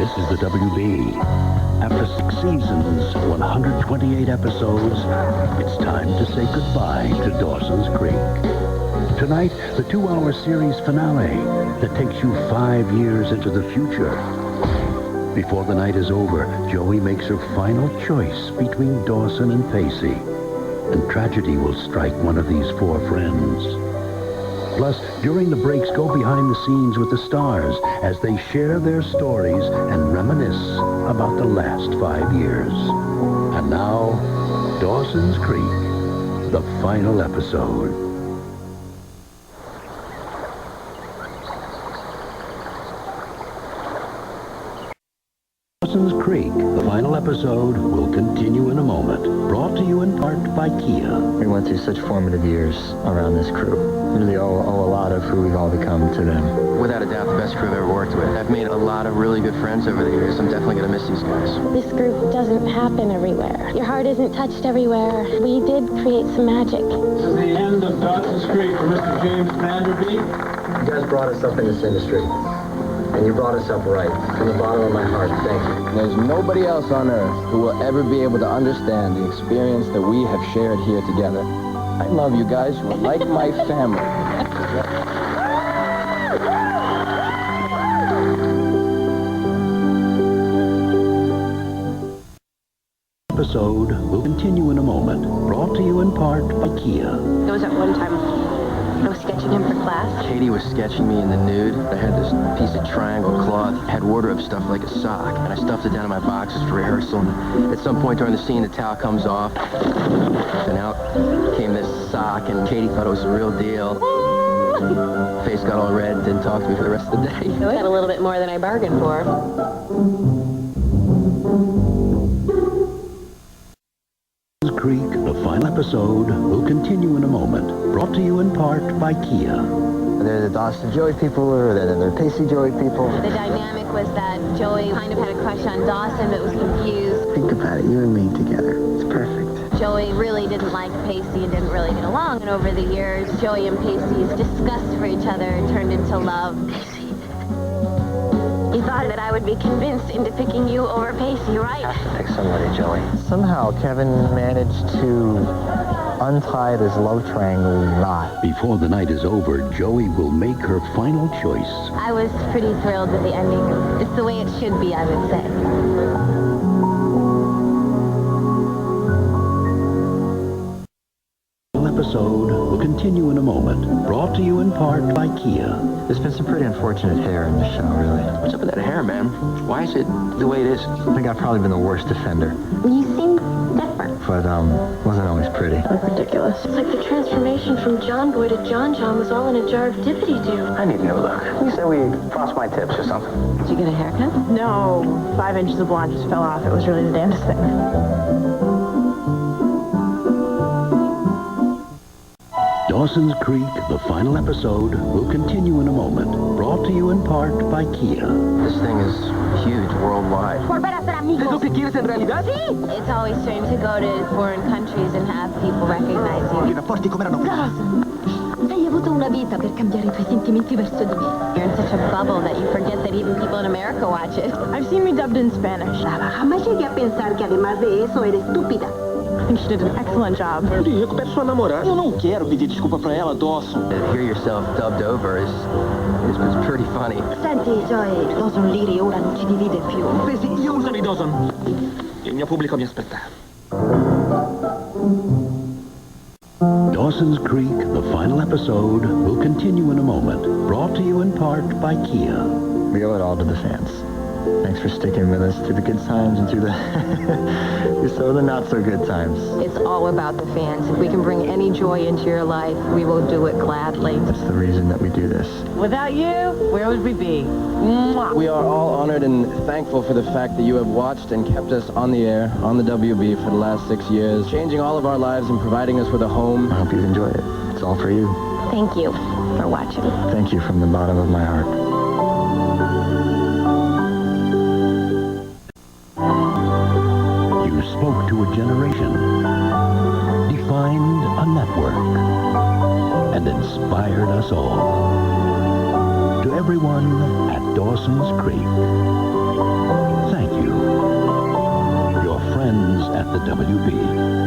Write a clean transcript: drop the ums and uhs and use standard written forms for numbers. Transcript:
This is the WB. After 6 seasons, 128 episodes, it's time to say goodbye to Dawson's Creek. Tonight, the 2-hour series finale that takes you 5 years into the future. Before the night is over, Joey makes her final choice between Dawson and Pacey. And tragedy will strike one of these 4 friends. Plus, during the breaks, go behind the scenes with the stars as they share their stories and reminisce about the last 5 years. And now, Dawson's Creek, the final episode. Dawson's Creek, the final episode, will continue in a moment. Brought to you in part by Kia. We went through such formative years around this crew. We really owe a lot of who we've all become to them. Without a doubt, the best crew I've ever worked with. I've made a lot of really good friends over the years. I'm definitely going to miss these guys. This group doesn't happen everywhere. Your heart isn't touched everywhere. We did create some magic. This is the end of Dawson's Creek for Mr. James Beek. You guys brought us up in this industry. And you brought us up right. From the bottom of my heart, thank you. There's nobody else on earth who will ever be able to understand the experience that we have shared here together. I love you guys. You're like my family. Episode will continue in a moment. Brought to you in part by Kia. There was at one time I was sketching him for class. Katie was sketching me in the nude. I had this piece of triangle cloth, had wardrobe stuff like a sock, and I stuffed it down in my boxes for rehearsal. And at some point during the scene, the towel comes off, and out came this sock, and Katie thought it was the real deal. Face got all red, didn't talk to me for the rest of the day. I got a little bit more than I bargained for. Creek, the final episode, will continue in a moment. Brought to you in part by Kia. They're the Dawson Joey people, or they're the Pacey Joey people. The dynamic was that Joey kind of had a crush on Dawson, but was confused. Think about it, you and me together. It's perfect. Joey really didn't like Pacey and didn't really get along. And over the years, Joey and Pacey's disgust for each other turned into love. Pacey. You thought that I would be convinced into picking you over Pacey, right? Have to pick somebody, Joey. Somehow, Kevin managed to untie this love triangle knot. Before the night is over, Joey will make her final choice. I was pretty thrilled with the ending. It's the way it should be, I would say. Episode will continue in a moment. Brought to you in part by Kia. There's been some pretty unfortunate hair in the show, really. What's up with that hair, man? Why is it the way it is? I think I've probably been the worst offender. You seem different. But, wasn't always pretty. Ridiculous. It's like the transformation from John Boy to John John was all in a jar of dippity-doo. I need a new look. You said we crossed my tips or something. Did you get a haircut? No, 5 inches of blonde just fell off. It was really the damnedest thing. Dawson's Creek, the final episode, will continue in a moment. Brought to you in part by Kia. This thing is huge worldwide. It's always strange to go to foreign countries and have people recognize you. Hai avuto una vita per cambiare I tuoi sentimenti verso di me. You're in such a bubble that you forget that even people in America watch it. I've seen me dubbed in Spanish. Jamás llegué a pensar que además de eso eres estúpida. I think she did an excellent job. Eu não quero pedir desculpa pra ela, Dawson. To hear yourself dubbed over is pretty funny. Senti, Joey, Dawson Leery ora non ci divide più. Io usami Dawson. Il mio pubblico mi aspetta. Dawson's Creek, the final episode, will continue in a moment. Brought to you in part by Kia. We owe it all to the fans. Thanks for sticking with us through the good times and through the some of the not so good times. It's all about the fans. If we can bring any joy into your life, we will do it gladly. That's the reason that we do this. Without you, where would we be? Mwah. We are all honored and thankful for the fact that you have watched and kept us on the air, on the WB for the last 6 years, changing all of our lives and providing us with a home. I hope you've enjoyed it. It's all for you. Thank you for watching. Thank you from the bottom of my heart. You spoke to a generation, defined a network, and inspired us all. To everyone at Dawson's Creek, the WB.